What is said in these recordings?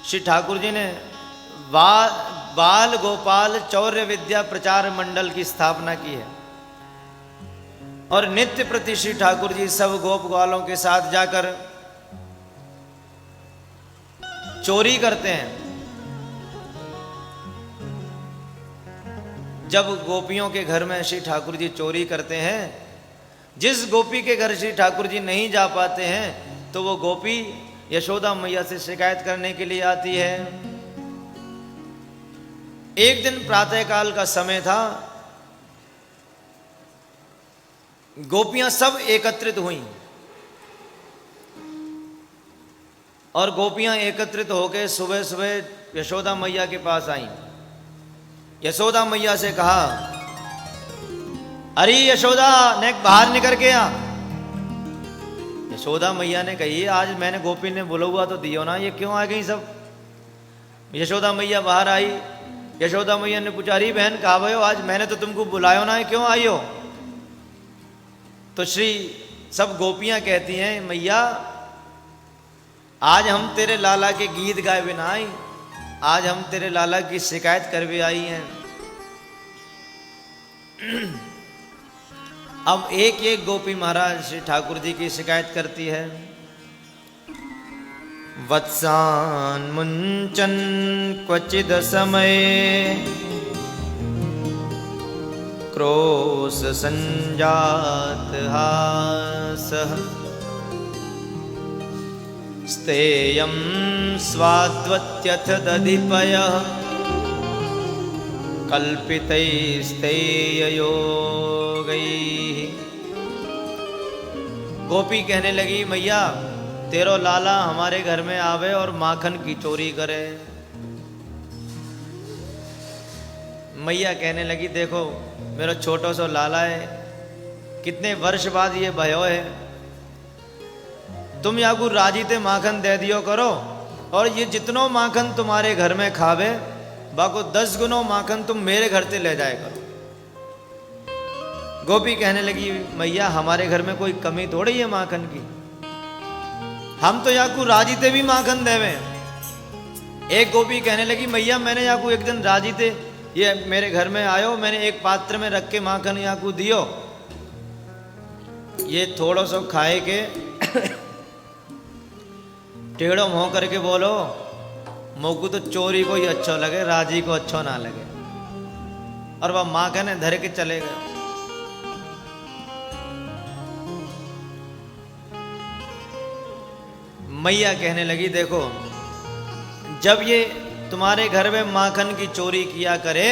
श्री ठाकुर जी ने बाल गोपाल चौर्य विद्या प्रचार मंडल की स्थापना की है और नित्य प्रति श्री ठाकुर जी सब गोप ग्वालों के साथ जाकर चोरी करते हैं। जब गोपियों के घर में श्री ठाकुर जी चोरी करते हैं, जिस गोपी के घर श्री ठाकुर जी नहीं जा पाते हैं तो वो गोपी यशोदा मैया से शिकायत करने के लिए आती है। एक दिन प्रातःकाल का समय था, गोपियां सब एकत्रित हुईं और गोपियां एकत्रित होकर सुबह सुबह यशोदा मैया के पास आईं। यशोदा मैया से कहा, अरे यशोदा ने बाहर निकल के आ। यशोदा मैया ने कही, आज मैंने गोपी ने बोला हुआ तो दियो ना, ये क्यों आ गई सब। यशोदा मैया बाहर आई। यशोदा मैया ने पूछा, अरे बहन कहाँ भयो, आज मैंने तो तुमको बुलायो ना, क्यों आई हो। तो श्री सब गोपियां कहती हैं, मैया आज हम तेरे लाला के गीत गाए बिना आई, आज हम तेरे लाला की शिकायत कर भी आई हैं। अब एक एक गोपी महाराज श्री ठाकुर जी की शिकायत करती है। वत्सान मुंचन क्वचिद समय क्रोश संजात हासः स्तेयं स्वाद्वत्यथ दधिपयः कल्पितैस्तेययोगैः। गोपी कहने लगी, मैया तेरो लाला हमारे घर में आवे और माखन की चोरी करे। मैया कहने लगी, देखो मेरा छोटो सो लाला है, कितने वर्ष बाद ये भयो है, तुम या को राजी ते माखन दे दियो करो और ये जितनो माखन तुम्हारे घर में खावे बाको 10 गुनो माखन तुम मेरे घर से ले जाए करो। गोपी कहने लगी, मैया हमारे घर में कोई कमी थोड़ी है माखन की, हम तो या को राजी ते भी माखन देवे। एक गोपी कहने लगी, मैया मैंने या को एक दिन राजी ते ये मेरे घर में आयो, मैंने एक पात्र में रख के माखन या को दियो, ये थोड़ा सो खाए के टेढ़ो मुंह करके बोलो, मोकू तो चोरी को ही अच्छा लगे, राजी को अच्छा ना लगे। और वह माखन धर के चले गए। मैया कहने लगी, देखो जब ये तुम्हारे घर में माखन की चोरी किया करे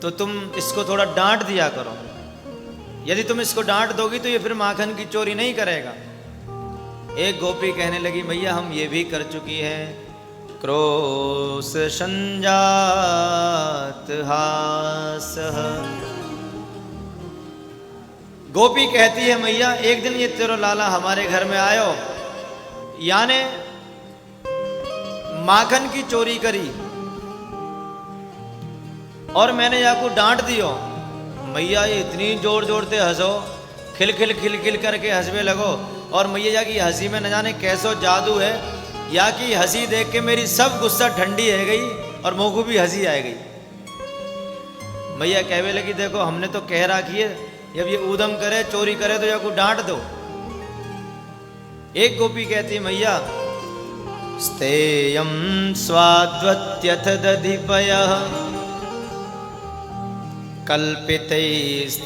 तो तुम इसको थोड़ा डांट दिया करो। यदि तुम इसको डांट दोगी तो ये फिर माखन की चोरी नहीं करेगा। एक गोपी कहने लगी, मैया हम ये भी कर चुकी है। क्रोश संजात हासः। गोपी कहती है, मैया एक दिन ये तेरो लाला हमारे घर में आयो, यानी माखन की चोरी करी और मैंने या को डांट दियो। मैया ये इतनी जोर जोर से हंसो, खिल खिल खिल खिल करके हंसने लगो और मैया की हंसी में न जाने कैसो जादू है, या की हंसी देख के मेरी सब गुस्सा ठंडी है गई और मुँह को भी हंसी आ गई। मैया कहने लगी, देखो हमने तो कह रखी है जब ये ऊधम करे चोरी करे तो या को डांट दो। एक गोपी कहती, मैया स्तेयं स्वाद्वत्यथ दधिपयः कल्पितैस्तेययोगैः।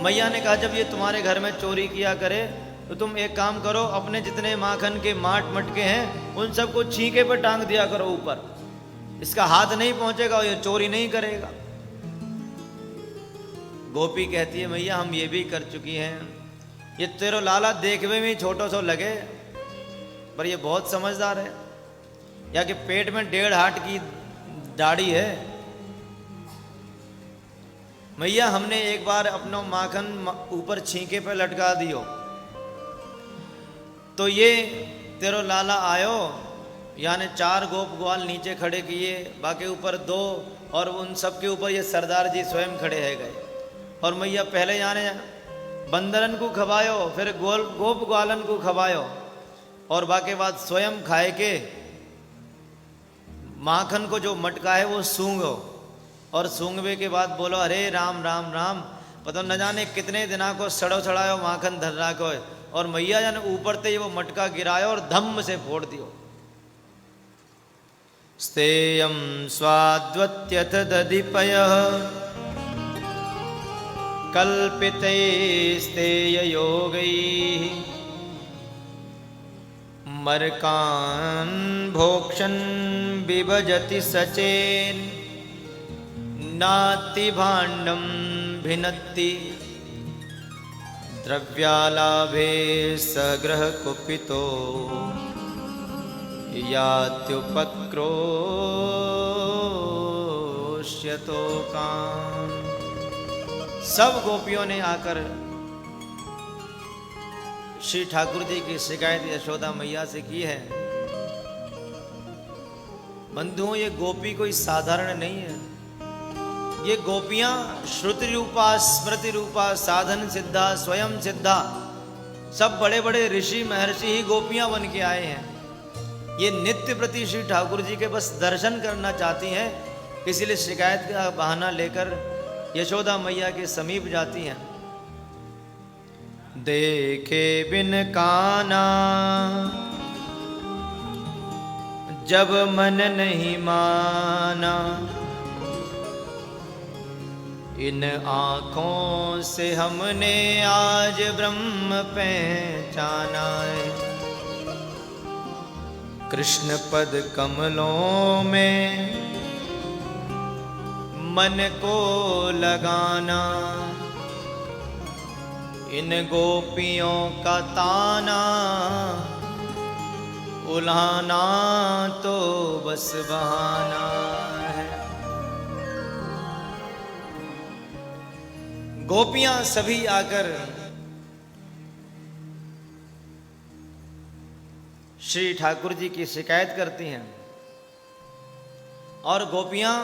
मैया ने कहा, जब ये तुम्हारे घर में चोरी किया करे तो तुम एक काम करो, अपने जितने माखन के माट मटके हैं उन सबको छींके पर टांग दिया करो ऊपर, इसका हाथ नहीं पहुंचेगा और ये चोरी नहीं करेगा। गोपी कहती है, मैया हम ये भी कर चुकी हैं। ये तेरो लाला देखने में छोटो सो लगे पर ये बहुत समझदार है, या कि पेट में 1.5 हाथ की दाढ़ी है। मैया हमने एक बार अपना माखन ऊपर छींके पे लटका दियो तो ये तेरो लाला आयो, यानी 4 गोप ग्वाल नीचे खड़े किए, बाकी ऊपर 2 और उन सब के ऊपर ये सरदार जी स्वयं खड़े है गए। और मैया पहले यानी बंदरन को खवायो, फिर गोप ग्वालन को खवायो, और बाकी बाद स्वयं खाए के माखन को जो मटका है वो सूंघो, और सूंघवे के बाद बोलो अरे राम राम राम, पता न जाने कितने दिना को सड़ो सड़ायो माखन धर राखो है। और मैया जन ऊपर ते वो मटका गिरायो और धम्म से फोड़ दियो। स्तेयम स्वाद्वत्यथ दधिपयः कल्पिते स्तेय योगैः मर्कान् भोक्षन् बिभजति सचेन नाति भाण्डं भिनत्ति द्रव्यालाभे सग्रह कुपितो यात्युपक्रोश्यतो काम। सब गोपियों ने आकर श्री ठाकुर जी की शिकायत यशोदा मैया से की है। बंधुओं, ये गोपी कोई साधारण नहीं है। ये गोपियां श्रुति रूपा, स्मृति रूपा, साधन सिद्धा, स्वयं सिद्धा, सब बड़े बड़े ऋषि महर्षि ही गोपियां बन के आए हैं। ये नित्य प्रति श्री ठाकुर जी के बस दर्शन करना चाहती हैं, इसीलिए शिकायत का बहाना लेकर यशोदा मैया के समीप जाती हैं। देखे बिन काना जब मन नहीं माना, इन आँखों से हमने आज ब्रह्म पहचाना है। कृष्ण पद कमलों में मन को लगाना, इन गोपियों का ताना उल्हाना तो बस बहाना है। गोपियां सभी आकर श्री ठाकुर जी की शिकायत करती हैं, और गोपियां